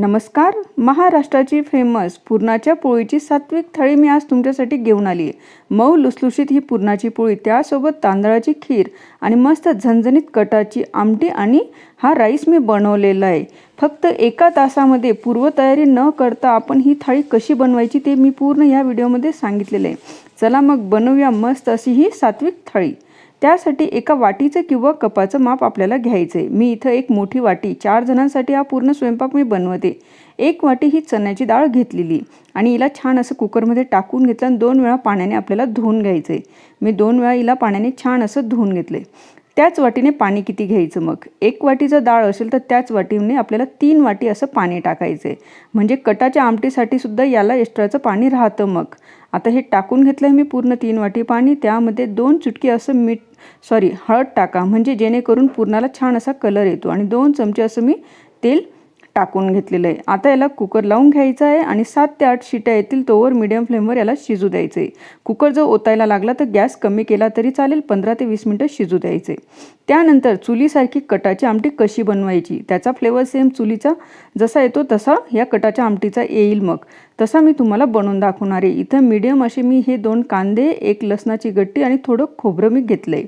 नमस्कार. महाराष्ट्राची फेमस पुरणाच्या पोळीची सात्विक थाळी मी आज तुमच्यासाठी घेऊन आली आहे. मऊ लुसलुशीत ही पुरणाची पोळी, त्यासोबत तांदळाची खीर आणि मस्त झणझणीत कटाची आमटी आणि हा राईस मी बनवलेला आहे. फक्त 1 तासामध्ये पूर्वतयारी न करता आपण ही थाळी कशी बनवायची ते मी पूर्ण या व्हिडिओमध्ये सांगितलेलं आहे. चला मग बनवूया मस्त अशी ही सात्विक थाळी. त्यासाठी एका वाटीचं किंवा कपाचं माप आपल्याला घ्यायचं आहे. मी इथं एक मोठी वाटी, 4 जणांसाठी हा पूर्ण स्वयंपाक मी बनवते. 1 वाटी ही चण्याची डाळ घेतलेली आणि हिला छान असं कुकरमध्ये टाकून घेतलं आणि 2 वेळा पाण्याने आपल्याला धुवून घ्यायचं आहे. मी 2 वेळा हिला पाण्याने छान असं धुवून घेतलं आहे. त्याच वाटीने पाणी किती घ्यायचं, मग 1 वाटी जर डाळ असेल तर त्याच वाटीने आपल्याला 3 वाटी असं पाणी टाकायचं आहे. म्हणजे कटाच्या आमटीसाठी सुद्धा याला एक्स्ट्राचं पाणी राहतं. मग आता हे टाकून घेतलं आहे मी पूर्ण 3 वाटी पाणी. त्यामध्ये 2 चुटकी असं हळद टाका, म्हणजे जेणेकरून पुरणाला छान असा कलर येतो. आणि 2 चमचे असं मी तेल टाकून घेतलेलं आहे. आता याला कुकर लावून घ्यायचा आहे आणि 7 ते 8 शिट्या येतील तोवर मीडियम फ्लेमवर याला शिजू द्यायचं आहे. कुकर जर ओतायला लागला तर गॅस कमी केला तरी चालेल. 15 ते 20 मिनटं शिजू द्यायचे. त्यानंतर चुलीसारखी कटाची आमटी कशी बनवायची, त्याचा फ्लेवर सेम चुलीचा जसा येतो तसा या कटाच्या आमटीचा येईल. मग तसा मी तुम्हाला बनवून दाखवणार आहे. इथं मीडियम असे मी हे 2 कांदे, 1 लसणाची गड्डी आणि थोडं खोबरं मी घेतलं आहे.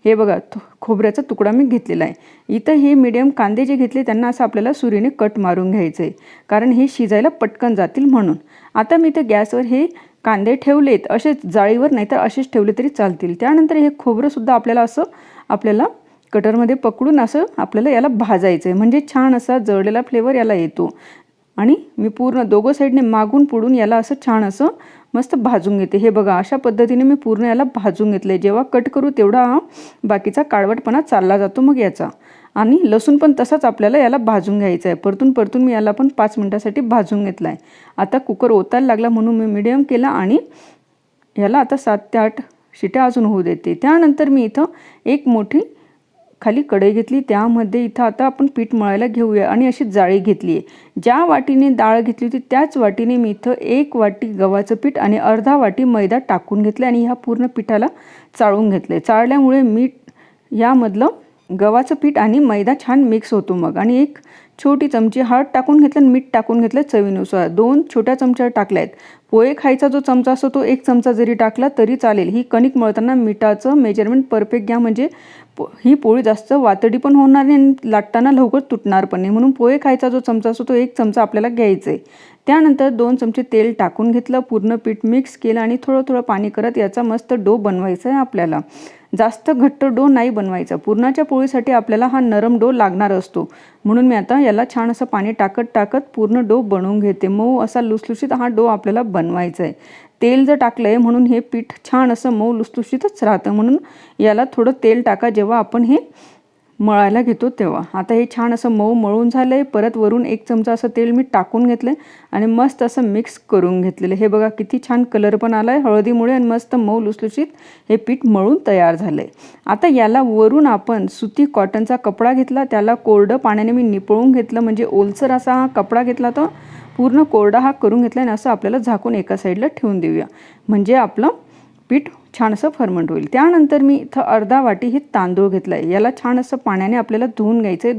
हे बघा, खोबऱ्याचा तुकडा मी घेतलेला आहे. इथं हे मीडियम कांदे जे घेतले त्यांना असं आपल्याला सुरीने कट मारून घ्यायचं आहे, कारण हे शिजायला पटकन जातील म्हणून. आता मी इथं गॅसवर हे कांदे ठेवलेत, असेच जाळीवर, नाहीतर असेच ठेवले तरी चालतील. त्यानंतर हे खोबरंसुद्धा आपल्याला कटरमध्ये पकडून असं आपल्याला याला भाजायचं आहे, म्हणजे छान असा जळलेला फ्लेवर याला येतो. आणि मी पूर्ण दोघं साईडने मागून पुढून याला असं छान असं मस्त भाजून घेते. हे बघा, अशा पद्धतीने मी पूर्ण याला भाजून घेतलं आहे. जेव्हा कट करू तेवढा बाकीचा काळवटपणा चालला जातो मग याचा. आणि लसूण पण तसाच आपल्याला याला भाजून घ्यायचा आहे. परतून मी याला पण 5 मिनटासाठी भाजून घेतला आहे. आता कुकर ओतायला लागला म्हणून मी मीडियम केला आणि याला आता 7 ते 8 शिट्या अजून होऊ देते. त्यानंतर मी इथं एक मोठी खाली कढई घेतली. त्यामध्ये इथं आता आपण पीठ मळायला घेऊया आणि अशी जाळी घेतली आहे. ज्या वाटीने डाळ घेतली होती त्याच वाटीने मी इथं 1 वाटी गव्हाचं पीठ आणि अर्धा वाटी मैदा टाकून घेतलं आणि ह्या पूर्ण पिठाला चाळून घेतलं. चाळल्यामुळे मीठ यामधलं गव्हाचं पीठ आणि मैदा छान मिक्स होतो. मग आणि 1 छोटी चमची हळद टाकून घेतलं आणि मीठ टाकून घेतलं चवीनुसार. 2 छोट्या चमच्या टाकल्या आहेत. पोहे खायचा जो चमचा असतो तो 1 चमचा जरी टाकला तरी चालेल. ही कणिक मळताना मिठाचं मेजरमेंट परफेक्ट घ्या, म्हणजे ही पोळी जास्त वातडी पण होणार नाही आणि लाटताना लवकर तुटणार पण नाही. म्हणून पोहे खायचा जो चमचा असतो तो 1 चमचा आपल्याला घ्यायचा आहे. त्यानंतर 2 चमचे तेल टाकून घेतलं, पूर्ण पीठ मिक्स केलं आणि थोडं पाणी करत याचा मस्त डो बनवायचा आहे आपल्याला. जास्त घट्ट डो नाही बनवायचा. पुरणाच्या पोळीसाठी आपल्याला हा नरम डो लागणार असतो. म्हणून मी आता याला छान असं पाणी टाकत पूर्ण डो बनवून घेते. मऊ असा लुसलुशीत हा डो आपल्याला बनवायचा आहे. तेल जर टाकलं आहे म्हणून हे पीठ छान असं मऊ लुसलुशीतच राहतं. म्हणून याला थोडं तेल टाका जेव्हा आपण हे मळायला घेतो तेव्हा. आता हे छान असं मऊ मळून झालं आहे. परत वरून 1 चमचा असं तेल मी टाकून घेतलं आहे आणि मस्त असं मिक्स करून घेतलेलं. हे बघा किती छान कलर पण आला आहे हळदीमुळे आणि मस्त मऊ लुसलुशीत हे पीठ मळून तयार झालं आहे. आता याला वरून आपण सुती कॉटनचा कपडा घेतला, त्याला कोरडं पाण्याने मी निपळून घेतलं, म्हणजे ओलसर असा हा कपडा घेतला तर पूर्ण कोरडा हा करून घेतला आणि असं आपल्याला झाकून एका साईडला ठेवून देऊया, म्हणजे आपलं पीठ छान असं फर्मंट होईल. त्यानंतर मी इथं अर्धा वाटी हे तांदूळ घेतला आहे. याला छान असं पाण्याने आपल्याला धुवून घ्यायचं आहे.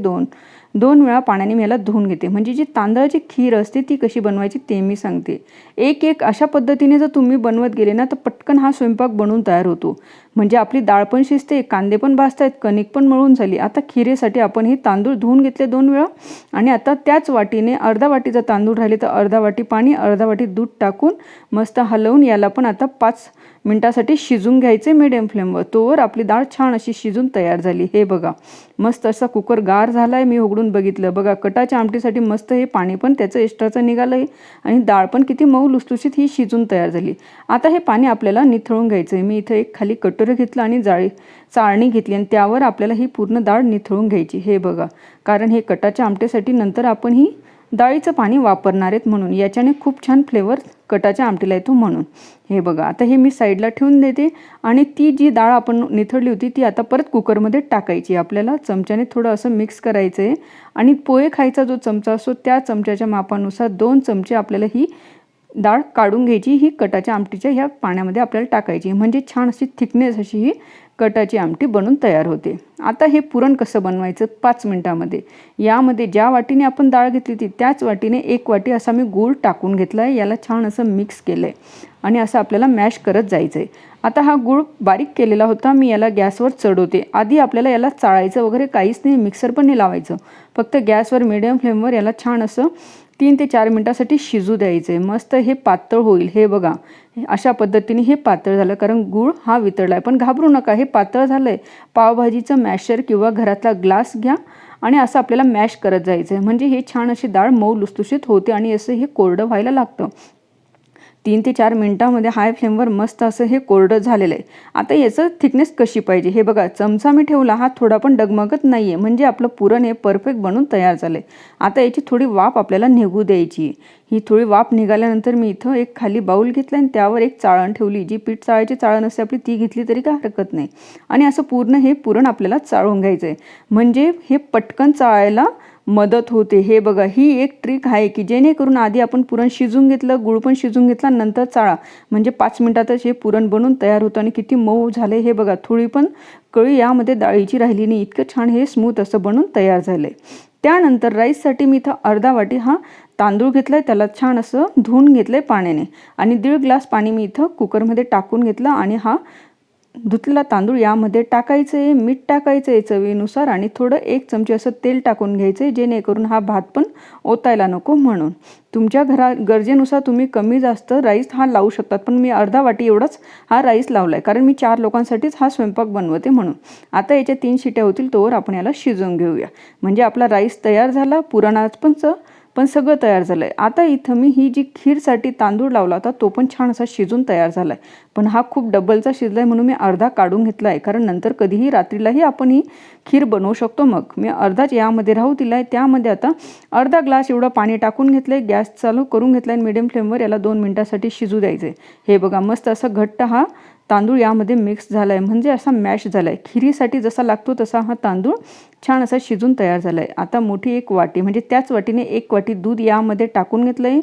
2 वेळा पाण्याने मी याला धुवून घेते, म्हणजे जी तांदळाची खीर असते ती कशी बनवायची ते मी सांगते. एक अशा पद्धतीने जर तुम्ही बनवत गेले ना तर पटकन हा स्वयंपाक बनवून तयार होतो. म्हणजे आपली डाळ पण शिजते, कांदे पण भाजतायत, कणिक पण मळून झाली. आता खिरेसाठी आपण हे तांदूळ धुवून घेतले 2 वेळा आणि आता त्याच वाटीने अर्धा वाटी जर तांदूळ राहिले तर अर्धा वाटी पाणी, अर्धा वाटी दूध टाकून मस्त हलवून याला पण आता 5 मिनटासाठी शिजून घ्यायचे मीडियम फ्लेमवर. तोवर आपली डाळ छान अशी शिजून तयार झाली. हे बघा, मस्त असा कुकर गार झाला आहे. मी उघडून बघितलं, बघा कटाच्या आमटीसाठी मस्त हे पाणी पण त्याचं एक्स्ट्राचं निघालं आहे आणि डाळ पण किती मऊ लुसलुशीत ही शिजून तयार झाली. आता हे पाणी आपल्याला निथळून घ्यायचं आहे. मी इथं एक खाली कटोरं घेतलं आणि चाळणी घेतली आणि त्यावर आपल्याला ही पूर्ण डाळ निथळून घ्यायची. हे बघा, कारण हे कटाच्या आमटीसाठी नंतर आपण ही डाळीचं पाणी वापरणार आहेत, म्हणून याच्याने खूप छान फ्लेवर कटाच्या आमटीला येतो म्हणून. हे बघा, आता हे मी साईडला ठेवून देते आणि ती जी डाळ आपण निथळली होती ती आता परत कुकरमध्ये टाकायची. आपल्याला चमच्याने थोडं असं मिक्स करायचं आहे आणि पोहे खायचा जो चमचा असतो त्या चमच्याच्या मापानुसार 2 चमचे आपल्याला ही डाळ काढून घ्यायची. ही कटाच्या आमटीच्या ह्या पाण्यामध्ये आपल्याला टाकायची, म्हणजे छान अशी थिकनेस अशी ही कटाची आमटी बनून तयार होते। आता हे पुरण कसं बनवायचं 5 मिनिटामध्ये। यामध्ये ज्या वाटीने आपण डाळ घेतली होती त्याच वाटीने 1 वाटी असा मी गूळ टाकून घेतला आहे। याला छान असं मिक्स केलं आहे आणि असं आपल्याला मॅश करत जायचं आहे। आता हा गूळ बारीक केलेला होता, मी याला गॅसवर चढवते। आधी आपल्याला याला चाळायचं वगैरे काहीच नाही, मिक्सर पण नाही लावायचं, फक्त गॅसवर मीडियम फ्लेमवर याला छान असं 3 ते 4 मिनिटासाठी शिजू द्यायचं आहे। मस्त हे पातळ होईल। हे बघा अशा पद्धतीने हे पातळ झालं, कारण गूळ हा वितळला आहे। पण घाबरू नका, हे पातळ झालं आहे। पावभाजीचं मॅशर किंवा घरातला ग्लास घ्या आणि असं आपल्याला मॅश करत जायचं आहे, म्हणजे हे छान अशी डाळ मऊ लुसलुशीत होते आणि असं हे कोरडं व्हायला लागतं। 3 ते 4 मिनिटांमध्ये हाय फ्लेमवर मस्त असं हे कोरडं झालेलं आहे। आता याचं थिकनेस कशी पाहिजे हे बघा, चमचा मी ठेवला, हा थोडा पण डगमगत नाही आहे, म्हणजे आपलं पुरण हे परफेक्ट बनून तयार झालं आहे। आता याची थोडी वाफ आपल्याला निघू द्यायची। ही थोडी वाफ निघाल्यानंतर मी इथं एक खाली बाऊल घेतला आणि त्यावर एक चाळण ठेवली, जी पीठ चाळायची चाळण असते आपली ती घेतली तरी काय हरकत नाही। आणि असं पूर्ण हे पुरण आपल्याला चाळून घ्यायचं आहे, म्हणजे हे पटकन चाळायला मदत होते। हे बघा ही एक ट्रिक आहे की जेणेकरून आधी आपण पुरण शिजून घेतलं, गूळ पण शिजून घेतला, नंतर चाळा, म्हणजे 5 मिनिटातच हे पुरण बनून तयार होतं आणि किती मऊ झाले। हे बघा थोडी पण कळी यामध्ये डाळीची राहिली नाही, इतकं छान हे स्मूथ असं बनून तयार झालंय। त्यानंतर राईससाठी मी इथं अर्धा वाटी हा तांदूळ घेतलाय, त्याला छान असं धुवून घेतलंय पाण्याने आणि 1.5 ग्लास पाणी मी इथं कुकरमध्ये टाकून घेतलं आणि हा धुतलेला तांदूळ यामध्ये टाकायचं आहे, मीठ टाकायचं आहे चवीनुसार आणि थोडं 1 चमचे असं तेल टाकून घ्यायचं आहे, जेणेकरून हा भात पण ओतायला नको म्हणून। तुमच्या गरजेनुसार तुम्ही कमी जास्त राईस हा लावू शकतात, पण मी अर्धा वाटी एवढाच हा राईस लावलाय, कारण मी 4 लोकांसाठीच हा स्वयंपाक बनवते म्हणून। आता याच्या 3 शिट्या होतील तोवर आपण याला शिजवून घेऊया, म्हणजे आपला राईस तयार झाला, पुरणाचं पण सगळं तयार झालंय। आता इथं मी ही जी खीरसाठी तांदूळ लावला होता तो पण छान असा शिजून तयार झालाय, पण हा खूप डबलचा शिजलाय म्हणून मी अर्धा काढून घेतलाय, कारण नंतर कधीही रात्रीलाही आपण ही खीर बनवू शकतो। मग मी अर्धाच यामध्ये राहू दिलाय। त्यामध्ये आता अर्धा ग्लास एवढं पाणी टाकून घेतलंय, गॅस चालू करून घेतलाय, मीडियम फ्लेमवर याला 2 मिनिटांसाठी शिजू द्यायचंय। हे बघा मस्त असं घट्ट हा तांदूळ यामध्ये मिक्स झालाय, म्हणजे असा मॅश झालाय। खिरीसाठी जसा लागतो तसा हा तांदूळ छान असा शिजून तयार झालाय। आता मोठी 1 वाटी, म्हणजे त्याच वाटीने 1 वाटी दूध यामध्ये टाकून घेतलंय,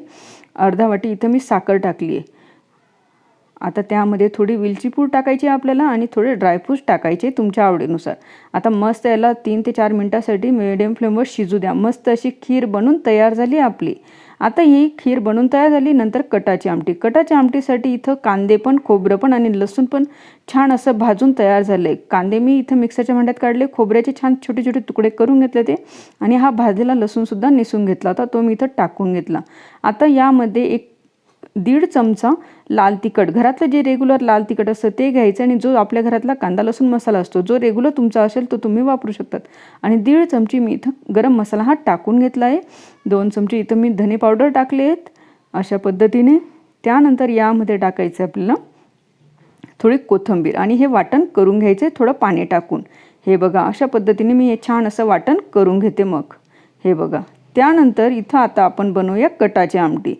अर्धा वाटी इथं मी साखर टाकली आहे। आता त्यामध्ये थोडी वेलची पूड टाकायची आपल्याला आणि थोडे ड्रायफ्रूट्स टाकायचे तुमच्या आवडीनुसार। आता मस्त याला 3 ते 4 मिनिटांसाठी मीडियम फ्लेमवर शिजू द्या। मस्त अशी खीर बनून तयार झाली आपली। आता ही खीर बनून तयार झाली, नंतर कटाची आमटी। कटाच्या आमटीसाठी इथं कांदे पण, खोबरं पण आणि लसूण पण छान असं भाजून तयार झाले। कांदे मी इथं मिक्सरच्या भांड्यात काढले, खोबऱ्याचे छान छोटे छोटे तुकडे करून घेतले ते, आणि हा भाजलेला लसूण सुद्धा निसून घेतला होता, तो मी इथं टाकून घेतला। आता यामध्ये 1.5 चमचा लाल तिखट, घरातलं जे रेग्युलर लाल तिखट असतं ते घ्यायचं आणि जो आपल्या घरातला कांदा लसूण मसाला असतो जो रेग्युलर तुमचा असेल तो तुम्ही वापरू शकतात। आणि 1.5 चमची मी इथं गरम मसाला हा टाकून घेतला आहे। 2 चमचे इथं मी धने पावडर टाकले आहेत अशा पद्धतीने। त्यानंतर यामध्ये टाकायचं आपल्याला थोडी कोथिंबीर आणि हे वाटण करून घ्यायचे थोडं पाणी टाकून। हे बघा अशा पद्धतीने मी हे छान असं वाटण करून घेते। मग हे बघा त्यानंतर इथं आता आपण बनवूया कटाची आमटी।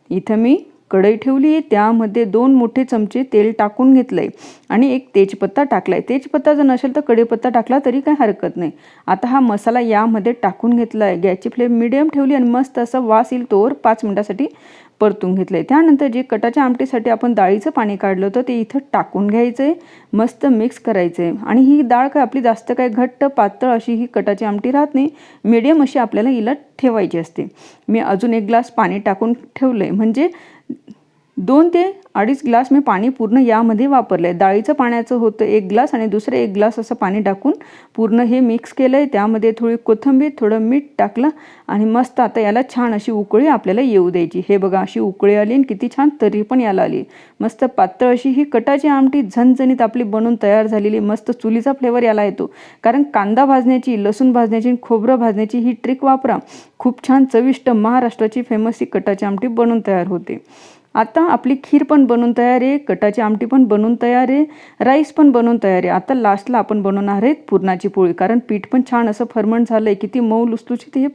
इथं मी कढई ठेवली आहे, त्यामध्ये 2 मोठे चमचे तेल टाकून घेतलंय आणि 1 तेजपत्ता टाकलाय। तेजपत्ता जर नसेल तर कढीपत्ता टाकला तरी काही हरकत नाही। आता हा मसाला यामध्ये टाकून घेतलाय, गॅसची फ्लेम मीडियम ठेवली आणि मस्त असा वास येईल तोवर 5 मिनिटांसाठी परतून घेतलंय। त्यानंतर जे कटाच्या आमटीसाठी आपण डाळीचं पाणी काढलं होतं ते इथं टाकून घ्यायचंय, मस्त मिक्स करायचंय। आणि ही डाळ काय आपली जास्त काय घट्ट पातळ अशी ही कटाची आमटी राहत नाही, मीडियम अशी आपल्याला हिला ठेवायची असते। मी अजून 1 ग्लास पाणी टाकून ठेवलंय, म्हणजे 2 ते 2.5 ग्लास मी पाणी पूर्ण यामध्ये वापरलंय। डाळीचं पाण्याचं होतं 1 ग्लास आणि दुसरं 1 ग्लास असं पाणी टाकून पूर्ण हे मिक्स केलंय। त्यामध्ये थोडी कोथिंबीर, थोडं मीठ टाकलं आणि मस्त आता याला छान अशी उकळी आपल्याला येऊ द्यायची। हे बघा अशी उकळी आली आणि किती छान तरी पण याला आली। मस्त पातळ अशी ही कटाची आमटी झणझणीत आपली बनून तयार झालेली। मस्त चुलीचा फ्लेवर याला येतो, कारण कांदा भाजण्याची, लसूण भाजण्याची, खोबरं भाजण्याची ही ट्रिक वापरा, खूप छान चविष्ट महाराष्ट्राची फेमस ही कटाची आमटी बनून तयार होते। आता आपली खीर पण बनून तयार आहे, कटाची आमटी पण बनून तयार आहे, राईस पण बनवून तयार आहे। आता लास्टला आपण बनवणार आहे पुरणाची पोळी, कारण पीठ पण छान असं फर्मंट झालंय, किती मऊ लुसलुशीत हे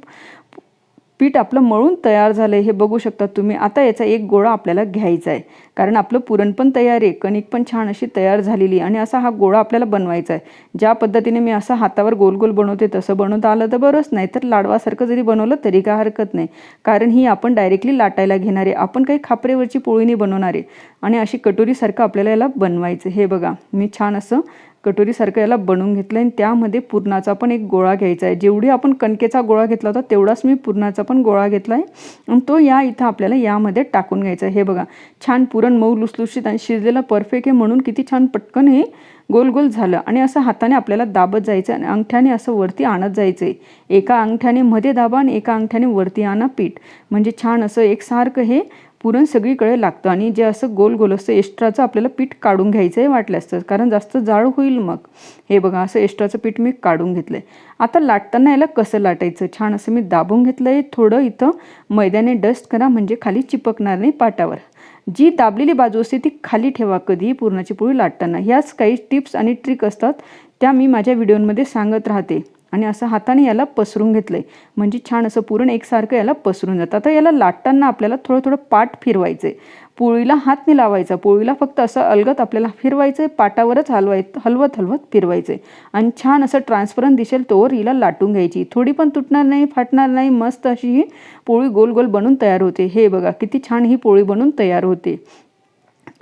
पीठ आपलं मळून तयार झालंय, हे बघू शकता तुम्ही। आता याचा 1 गोळा आपल्याला घ्यायचा आहे, कारण आपलं पुरण पण तयार आहे, कणिक पण छान अशी तयार झालेली आणि असा हा गोळा आपल्याला बनवायचा आहे। ज्या पद्धतीने मी असा हातावर गोल गोल बनवते तसं बनवता आलं तर बरंच, नाही तर लाडवासारखं जरी बनवलं तरी काय हरकत नाही, कारण ही आपण डायरेक्टली लाटायला घेणार आहे, आपण काही खापरेवरची पोळी नाही बनवणार आहे। आणि अशी कटोरीसारखं आपल्याला याला बनवायचं। हे बघा मी छान असं कटोरीसारखं याला बनवून घेतलं आणि त्यामध्ये पुरणाचा पण एक गोळा घ्यायचा आहे। जेवढी आपण कणकेचा गोळा घेतला होता तेवढाच मी पुरणाचा पण गोळा घेतला आहे आणि तो इथं आपल्याला यामध्ये टाकून घ्यायचा आहे। हे बघा छान पुरण मऊ लुसलुशीत आणि शिजलेला परफेक्ट आहे म्हणून किती छान पटकन हे गोल गोल झालं आणि असं हाताने आपल्याला दाबत जायचं आणि अंगठ्याने असं वरती आणत जायचं आहे। एका अंगठ्याने मध्ये दाबा आणि एका अंगठ्याने वरती आणा पीठ, म्हणजे छान असं एकसारखं हे पुरण सगळीकडे लागतं आणि जे असं गोल गोल असं एक्स्ट्राचं आपल्याला पीठ काढून घ्यायचं आहे वाटल्यास तर, कारण जास्त जाड होईल मग। हे बघा असं एक्स्ट्राचं पीठ मी काढून घेतलं आहे। आता लाटताना याला कसं लाटायचं, छान असं मी दाबून घेतलं आहे। थोडं इथं मैद्याने डस्ट करा म्हणजे खाली चिपकणार नाही पाटावर। जी दाबलेली बाजू असते ती खाली ठेवा कधी पुरणाची पोळी लाटताना। ह्याच काही टिप्स आणि ट्रिक असतात त्या मी माझ्या व्हिडिओमध्ये सांगत राहते। आणि असं हाताने याला पसरून घेतलंय म्हणजे छान असं पुरण एकसारखं याला पसरून जातं। आता याला लाटताना आपल्याला थोडं थोडं पाट फिरवायचंय, पोळीला हात नाही लावायचा, पोळीला फक्त असं अलगत आपल्याला फिरवायचंय, पाटावरच हलवत हलवत फिरवायचंय आणि छान असं ट्रान्सपरंट दिसेल तोवर हिला लाटून घ्यायची। थोडी पण तुटणार नाही, फाटणार नाही, मस्त अशी ही पोळी गोल गोल बनून तयार होते। हे बघा किती छान ही पोळी बनून तयार होते।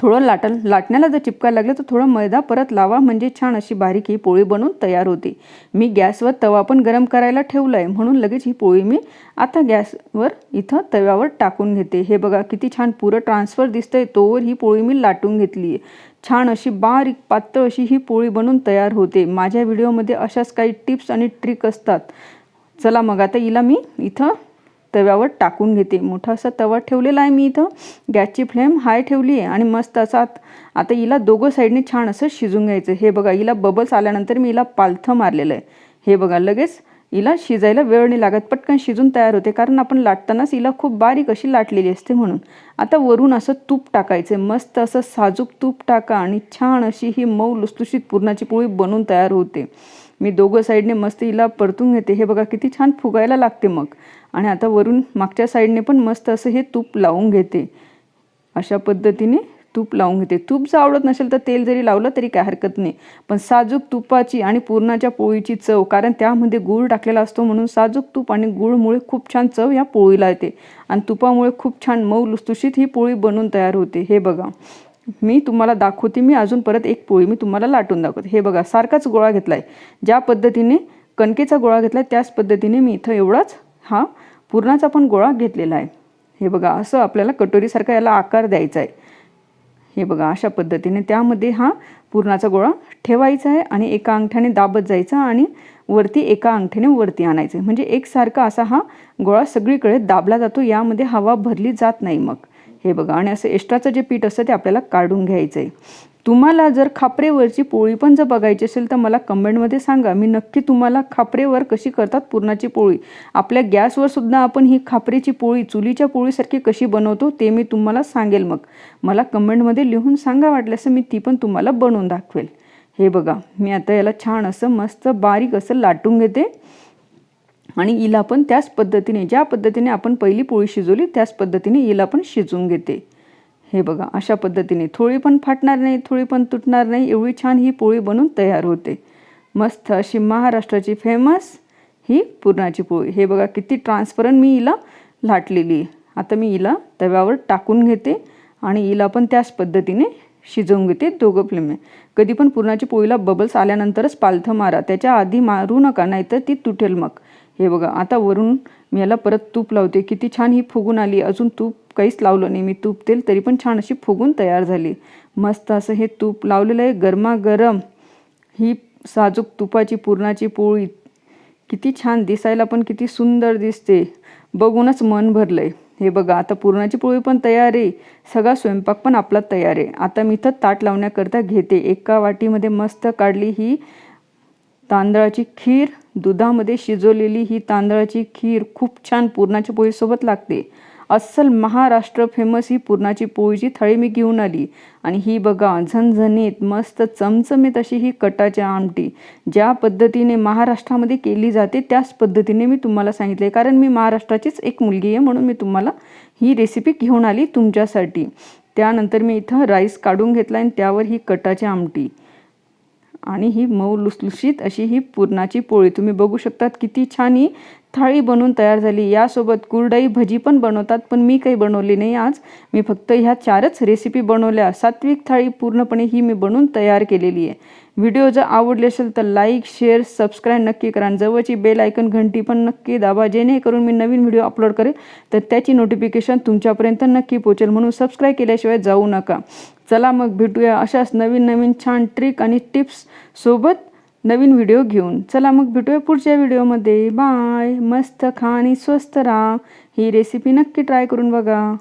थोडं लाटण्याला जर चिपकायला लागलं तर थोडं मैदा परत लावा म्हणजे छान अशी बारीक ही पोळी बनून तयार होते। मी गॅसवर तवा पण गरम करायला ठेवलाय म्हणून लगेच ही पोळी मी आता गॅसवर इथं तव्यावर टाकून घेते। हे बघा किती छान पुरं ट्रान्सफर दिसतंय तोवर ही पोळी मी लाटून घेतली आहे। छान अशी बारीक पातळ अशी ही पोळी बनून तयार होते। माझ्या व्हिडिओमध्ये अशाच काही टिप्स आणि ट्रिक असतात। चला मग आता हिला मी इथं तव्यावर टाकून घेते। मोठा असा तवा ठेवलेला आहे मी इथं, गॅसची फ्लेम हाय ठेवली आहे आणि मस्त असा आता हिला दोघं साईडने छान असं शिजून घ्यायचं। हे बघा हिला बबल्स आल्यानंतर मी हिला पालथं मारलेलं आहे। हे बघा लगेच हिला शिजायला वेळ नाही लागत, पटकन शिजून तयार होते कारण आपण लाटतानाच हिला खूप बारीक अशी लाटलेली असते म्हणून। आता वरून असं तूप टाकायचं, मस्त असं साजूक तूप टाका आणि छान अशी ही मऊ लुसलुशीत पुरणाची पोळी बनून तयार होते। मी दोघं साईडने मस्त हिला परतून घेते। हे बघा किती छान फुगायला लागते मग आणि आता वरून मागच्या साईडने पण मस्त असं हे तूप लावून घेते। अशा पद्धतीने तूप लावून घेते। तूप जर आवडत नसेल तर तेल जरी लावलं तरी काय हरकत नाही, पण साजूक तुपाची आणि पुरणाच्या पोळीची चव, कारण त्यामध्ये गूळ टाकलेला असतो म्हणून साजूक तूप आणि गूळमुळे खूप छान चव या पोळीला येते आणि तुपामुळे खूप छान मऊ लुसलुशीत ही पोळी बनून तयार होते। हे बघा मी तुम्हाला दाखवते, मी अजून परत एक पोळी मी तुम्हाला लाटून दाखवते। हे बघा सारखाच गोळा घेतलाय, ज्या पद्धतीने कणकेचा गोळा घेतलाय त्याच पद्धतीने मी इथं एवढाच हा पुरणाचा पण गोळा घेतलेला आहे। हे बघा असं आपल्याला कटोरीसारखा याला आकार द्यायचा आहे। हे बघा अशा पद्धतीने त्यामध्ये हा पुरणाचा गोळा ठेवायचा आहे आणि एका अंगठ्याने दाबत जायचा आणि वरती एका अंगठ्याने वरती आणायचं, म्हणजे एकसारखा असा हा गोळा सगळीकडे दाबला जातो, यामध्ये हवा भरली जात नाही मग। हे बघा आणि असं एक्स्ट्राचं जे पीठ असतं ते आपल्याला काढून घ्यायचं आहे। तुम्हाला जर खापरेवरची पोळी पण जर बघायची असेल तर मला कमेंटमध्ये सांगा, मी नक्की तुम्हाला खापरेवर कशी करतात पुरणाची पोळी, आपल्या गॅसवर सुद्धा आपण ही खापरेची पोळी चुलीच्या पोळीसारखी कशी बनवतो ते मी तुम्हाला सांगेल। मग मला कमेंटमध्ये लिहून सांगा, वाटल्यास मी ती पण तुम्हाला बनवून दाखवेल। हे बघा मी आता याला छान असं मस्त बारीक असं लाटून घेते आणि हिला पण त्याच पद्धतीने, ज्या पद्धतीने आपण पहिली पोळी शिजवली त्याच पद्धतीने हिला पण शिजवून घेते। हे बघा अशा पद्धतीने थोडी पण फाटणार नाही, थोडी पण तुटणार नाही, एवढी छान ही पोळी बनून तयार होते। मस्त अशी महाराष्ट्राची फेमस ही पुरणाची पोळी। हे बघा किती ट्रान्सपरंट मी हिला लाटलेली आहे। आता मी हिला तव्यावर टाकून घेते आणि हिला पण त्याच पद्धतीने शिजवून घेते दोघं फ्लेमने। कधी पण पुरणाची पोळीला बबल्स आल्यानंतरच पालथं मारा, त्याच्या आधी मारू नका नाहीतर ती तुटेल मग। हे बघा आता वरून मी याला परत तूप लावते, किती छान ही फुगून आली। अजून तूप काहीच लावलं नाही मी, तूप तेल तरी पण छान अशी फुगून तयार झाली। मस्त असं हे तूप लावलेलं आहे, गरमागरम ही साजूक तुपाची पुरणाची पोळी किती छान दिसायला पण किती सुंदर दिसते, बघूनच मन भरलंय। हे बघा आता पुरणाची पोळी पण तयार आहे, सगळा स्वयंपाक पण आपला तयार आहे। आता मी इथं ताट लावण्याकरता घेते। एका वाटीमध्ये मस्त काढली ही तांदळाची खीर, दुधामध्ये शिजवलेली ही तांदळाची खीर खूप छान पुरणाच्या पोळीसोबत लागते। अस्सल महाराष्ट्र फेमस ही पुरणाची पोळीची थाळी मी घेऊन आली आणि ही बघा झणझणीत मस्त चमचमीत अशी ही कटाची आमटी, ज्या पद्धतीने महाराष्ट्रामध्ये केली जाते त्याच पद्धतीने मी तुम्हाला सांगितले, कारण मी महाराष्ट्राचीच एक मुलगी आहे म्हणून मी तुम्हाला ही रेसिपी घेऊन आली तुमच्यासाठी। त्यानंतर मी इथं राईस काढून घेतला आणि त्यावर ही कटाची आमटी आणि ही मऊ लुसलुशीत अशी ही पुरणाची पोळी तुम्ही बघू शकतात, किती छान ही थाळी बनवून तयार झाली. यासोबत कुरडई भजी पण बनवतात, पण मी काही बनवली नाही आज. मी फक्त ह्या 4च रेसिपी बनवल्या. सात्विक थाळी पूर्णपणे ही मी बनवून तयार केलेली आहे. व्हिडिओ जर आवडले असेल तर लाईक, शेअर, सबस्क्राईब नक्की करा. जवळची बेल आयकन घंटी पण नक्की दाबा, जेणेकरून मी नवीन व्हिडिओ अपलोड करेल तर त्याची नोटिफिकेशन तुमच्यापर्यंत नक्की पोहोचेल. म्हणून सबस्क्राईब केल्याशिवाय जाऊ नका. चला मग भेटूया अशाच नवीन नवीन छान ट्रिक आणि टिप्स सोबत नवीन व्हिडिओ घेऊन. चला मग भेटूया पुढच्या व्हिडिओमध्ये. बाय. मस्त खा आणि स्वस्त राहा. ही रेसिपी नक्की ट्राय करून बघा.